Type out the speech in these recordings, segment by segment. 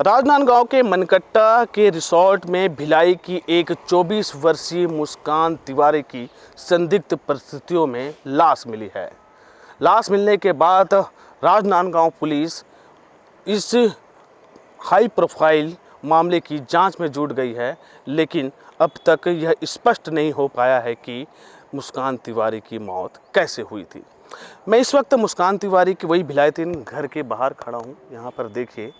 राजनांदगांव के मनकट्टा के रिसोर्ट में भिलाई की एक 24 वर्षीय मुस्कान तिवारी की संदिग्ध परिस्थितियों में लाश मिली है। लाश मिलने के बाद राजनांदगांव पुलिस इस हाई प्रोफाइल मामले की जांच में जुट गई है, लेकिन अब तक यह स्पष्ट नहीं हो पाया है कि मुस्कान तिवारी की मौत कैसे हुई थी। मैं इस वक्त मुस्कान तिवारी की वही भिलाई 3 घर के बाहर खड़ा हूँ। यहाँ पर देखिए,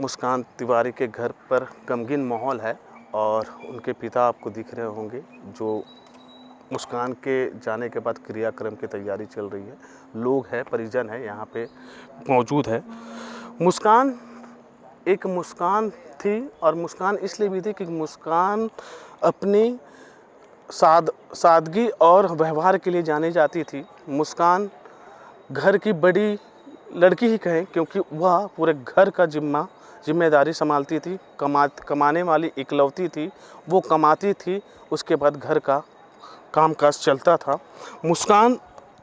मुस्कान तिवारी के घर पर गमगीन माहौल है और उनके पिता आपको दिख रहे होंगे, जो मुस्कान के जाने के बाद क्रियाक्रम की तैयारी चल रही है। लोग हैं, परिजन है यहाँ पे मौजूद है। मुस्कान एक मुस्कान थी, और मुस्कान इसलिए भी थी कि मुस्कान अपनी सादगी और व्यवहार के लिए जानी जाती थी। मुस्कान घर की बड़ी लड़की ही कहें, क्योंकि वह पूरे घर का जिम्मेदारी संभालती थी। कमाने वाली इकलौती थी, वो कमाती थी, उसके बाद घर का कामकाज चलता था। मुस्कान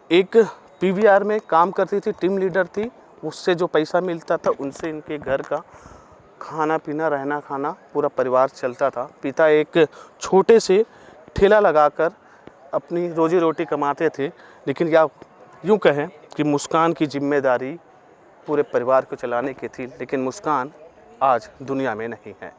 एक पीवीआर में काम करती थी, टीम लीडर थी। उससे जो पैसा मिलता था उनसे इनके घर का खाना पीना, रहना खाना, पूरा परिवार चलता था। पिता एक छोटे से ठेला लगाकर अपनी रोजी रोटी कमाते थे, लेकिन या यूँ कहें कि मुस्कान की जिम्मेदारी पूरे परिवार को चलाने की थी। लेकिन मुस्कान आज दुनिया में नहीं है।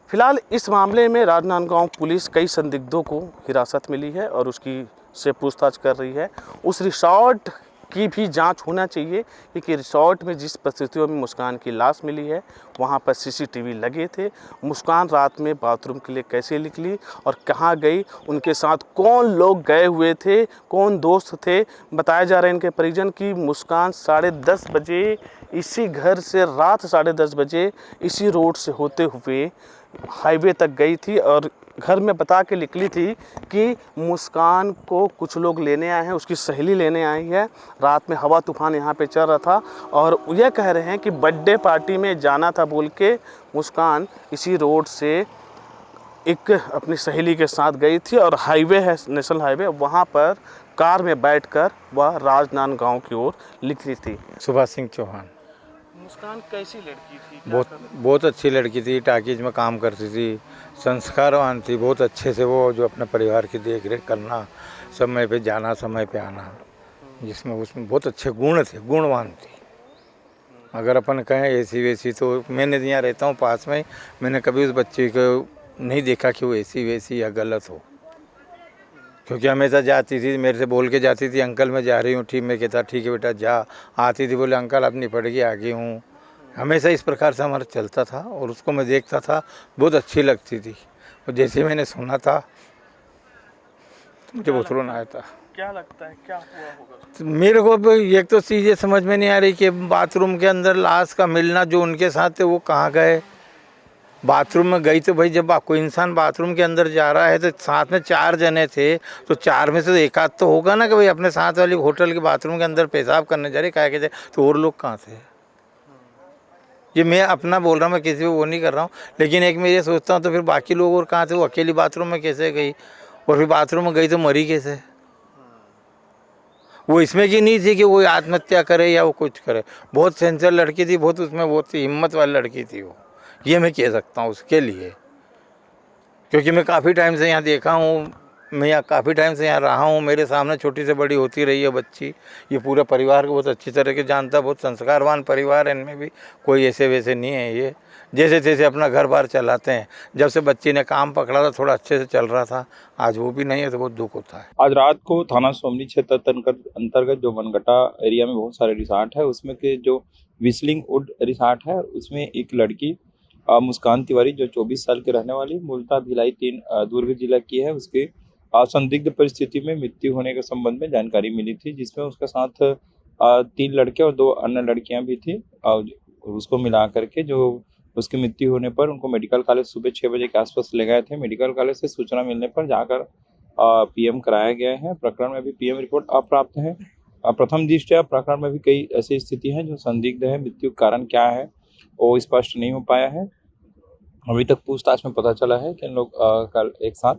फिलहाल इस मामले में राजनांदगांव पुलिस कई संदिग्धों को हिरासत मिली है और उसकी से पूछताछ कर रही है। उस रिसोर्ट की भी जांच होना चाहिए, क्योंकि रिसोर्ट में जिस परिस्थितियों में मुस्कान की लाश मिली है, वहां पर सीसीटीवी लगे थे। मुस्कान रात में बाथरूम के लिए कैसे निकली और कहां गई, उनके साथ कौन लोग गए हुए थे, कौन दोस्त थे। बताया जा रहा है इनके परिजन की मुस्कान 10:30 बजे इसी घर से, रात 10:30 बजे इसी रोड से होते हुए हाईवे तक गई थी और घर में बता के निकली थी कि मुस्कान को कुछ लोग लेने आए हैं, उसकी सहेली लेने आई है। रात में हवा तूफान यहाँ पे चल रहा था और यह कह रहे हैं कि बर्थडे पार्टी में जाना था बोल के मुस्कान इसी रोड से एक अपनी सहेली के साथ गई थी और हाईवे है, नेशनल हाईवे, वहाँ पर कार में बैठकर वह राजनांदगांव की ओर निकली थी। सुभाष सिंह चौहान। मुस्कान कैसी लड़की थी? बहुत अच्छी लड़की थी, टाकीज में काम करती थी, संस्कारवान थी, बहुत अच्छे से वो जो अपने परिवार की देख रेख करना, समय पे जाना, समय पे आना, जिसमें उसमें बहुत अच्छे गुण थे, गुणवान थी। अगर अपन कहें ऐसी वैसी, तो मैंने यहाँ रहता हूँ पास में, मैंने कभी उस बच्चे को नहीं देखा कि वो ऐसी वैसी या गलत हो, क्योंकि हमेशा जाती थी, मेरे से बोल के जाती थी, अंकल मैं जा रही हूँ, ठीक, मैं कहता ठीक है बेटा जा। आती थी, बोले अंकल अपनी पड़ेगी, आगे हूँ। हमेशा इस प्रकार से हमारा चलता था और उसको मैं देखता था, बहुत अच्छी लगती थी। और जैसे मैंने सुना था मुझे बहुत रोना आया था। क्या लगता है क्या हुआ होगा? तो मेरे को एक तो चीज़ें समझ में नहीं आ रही कि बाथरूम के अंदर लाश का मिलना, जो उनके साथ थे वो कहाँ गए। बाथरूम में गई तो भाई, जब कोई इंसान बाथरूम के अंदर जा रहा है तो साथ में 4 जने थे, तो 4 में से तो एक आध तो होगा ना कि भाई अपने साथ वाली होटल के बाथरूम के अंदर पेशाब करने जा रही, काहे के जाए, तो और लोग कहाँ थे। ये मैं अपना बोल रहा हूँ, मैं किसी को वो नहीं कर रहा हूँ, लेकिन एक मैं ये सोचता हूँ तो फिर बाकी लोग और कहाँ थे, वो अकेली बाथरूम में कैसे गई, और फिर बाथरूम में गई तो मरी कैसे। वो इसमें की नहीं थी कि वो आत्महत्या करे या वो कुछ करे। बहुत सेंसिटिव लड़की थी, बहुत उसमें बहुत हिम्मत वाली लड़की थी वो, ये मैं कह सकता हूँ उसके लिए, क्योंकि मैं काफ़ी टाइम से यहाँ देखा हूँ, मैं यहाँ काफ़ी टाइम से यहाँ रहा हूँ, मेरे सामने छोटी से बड़ी होती रही है बच्ची। ये पूरे परिवार को बहुत अच्छी तरह के जानता, बहुत संस्कारवान परिवार है, इनमें भी कोई ऐसे वैसे नहीं है। ये जैसे तैसे अपना घर बार चलाते हैं। जब से बच्ची ने काम पकड़ा था थोड़ा अच्छे से चल रहा था, आज वो भी नहीं है तो बहुत दुख होता है। आज रात को थाना सोमनी क्षेत्र अंतर्गत जो मनगटा एरिया में बहुत सारे रिसोर्ट है, उसमें के जो विस्लिंग वुड रिसोर्ट है, उसमें एक लड़की मुस्कान तिवारी जो 24 साल की रहने वाली, मूलतः भिलाई 3 दुर्ग जिला की है, उसके संदिग्ध परिस्थिति में मृत्यु होने के संबंध में जानकारी मिली थी, जिसमें उसके साथ 3 लड़के और 2 अन्य लड़कियां भी थी। उसको मिला करके जो उसकी मृत्यु होने पर उनको मेडिकल कॉलेज सुबह 6 बजे के आसपास ले गए थे। मेडिकल कॉलेज से सूचना मिलने पर जाकर पीएम कराया गया है। प्रकरण में भी पीएम रिपोर्ट अप्राप्त है। प्रथम दृष्टया प्रकरण में भी कई ऐसी स्थिति है जो संदिग्ध है, मृत्यु कारण क्या है वो स्पष्ट नहीं हो पाया है। अभी तक पूछताछ में पता चला है कि इन लोग कल एक साथ,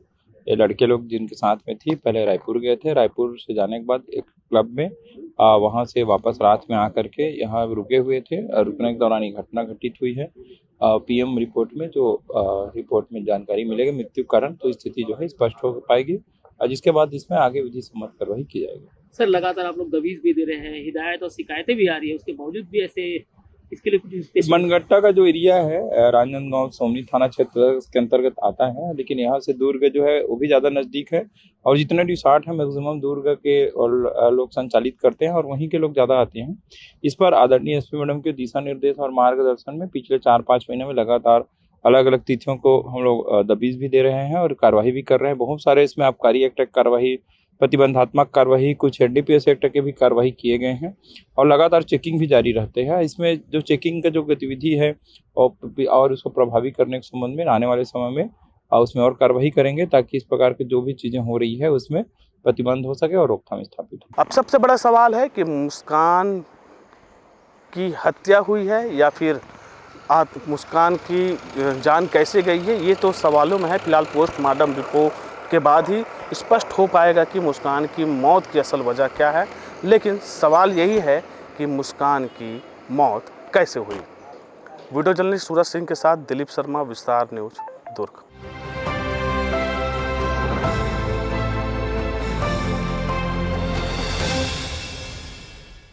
ये लड़के लोग जिनके साथ में थी, पहले रायपुर गए थे। रायपुर से जाने के बाद एक क्लब में वहाँ से वापस रात में आकर के यहाँ रुके हुए थे। रुकने के दौरान ये घटना घटित हुई है। पीएम रिपोर्ट में जो रिपोर्ट में जानकारी मिलेगी मृत्यु कारण तो स्थिति जो है स्पष्ट हो पाएगी, जिसके बाद इसमें आगे विधि सम्मत कार्रवाई की जाएगी। सर लगातार आप लोग दबिश भी दे रहे हैं, हिदायत और शिकायतें भी आ रही है, उसके बावजूद भी ऐसे इसके लिए कुछ स्पेशल मनगट्टा का जो एरिया है राजनांदगांव सोमनी थाना क्षेत्र के अंतर्गत आता है, लेकिन यहाँ से दुर्ग जो है वो भी ज़्यादा नज़दीक है और जितने रिसॉर्ट हैं मैक्सिमम दुर्ग के और लोग संचालित करते हैं और वहीं के लोग ज़्यादा आते हैं। इस पर आदरणीय एसपी मैडम के दिशा निर्देश और मार्गदर्शन में पिछले 4-5 महीने में लगातार अलग अलग तिथियों को हम लोग दबिश भी दे रहे हैं और कार्रवाई भी कर रहे हैं। बहुत सारे इसमें आबकारी एक्ट कार्रवाई, प्रतिबंधात्मक कार्रवाई, कुछ एनडीपीएस एक्ट के भी कार्रवाई किए गए हैं और लगातार चेकिंग भी जारी रहते हैं। इसमें जो चेकिंग का जो गतिविधि है और उसको प्रभावी करने के संबंध में आने वाले समय में उसमें और कार्रवाई करेंगे ताकि इस प्रकार की जो भी चीज़ें हो रही है उसमें प्रतिबंध हो सके और रोकथाम स्थापित हो। अब सबसे बड़ा सवाल है कि मुस्कान की हत्या हुई है या फिर मुस्कान की जान कैसे गई है, ये तो सवालों में है। फिलहाल पोस्टमार्टम रिपोर्ट के बाद ही स्पष्ट हो पाएगा कि मुस्कान की मौत की असल वजह क्या है। लेकिन सवाल यही है कि मुस्कान की मौत कैसे हुई। वीडियो जर्नलिस्ट सूरज सिंह के साथ दिलीप शर्मा, विस्तार न्यूज़, दुर्ग।